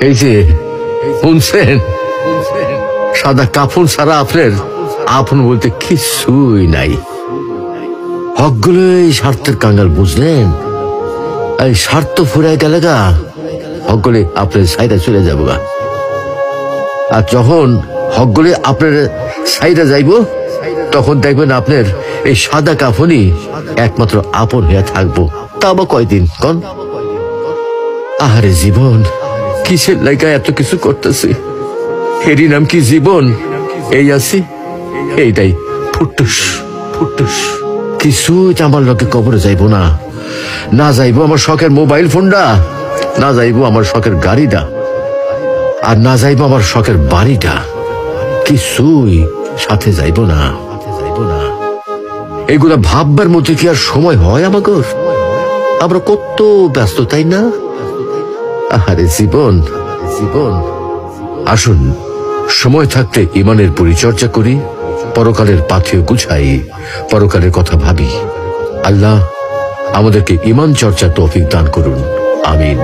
এই যে শুনছেন, সাদা কাফন ছাড়া আপনার আপন বলতে কিছুই নাই। হকগুলো এই স্বার্থের কাঙ্গাল, বুঝলেন? এই স্বার্থ ফুরাই গেলে গা হকগুলি আপনার সাইডে চলে যাব গা। আর যখন হকগুলি আপনার সাইডে যাইব তখন দেখবেন আপনার এই সাদা কাফনই একমাত্র আপন হয়ে থাকবো। তা আবার কয়দিন কন? আহারে জীবন, কিসের লাইগা এত কিছু করতেছি? এরই নাম কি জীবন? এই আছি, এইটাই ফুটুস ফুটুস। কিছু আমার লোকে কবরে যাইব না, না যাইব আমার শখের মোবাইল ফোনটা, না যাইব আমার শখের গাড়িটা, আর না যাইব আমার শখের বাড়িটা। কিছুই সাথে যাইব না। এগুলা ভাববার মতো কি আর সময় হয় আমাকে? আমরা কত ব্যস্ত, তাই না? আরে জীবন জীবন, আসুন সময় থাকতে ইমানের পরিচর্যা করি, পরকালের পাথেয় গুছাই, পরকালের কথা ভাবি। আল্লাহ আমাদেরকে ইমান চর্চা তৌফিক দান করুন, আমিন।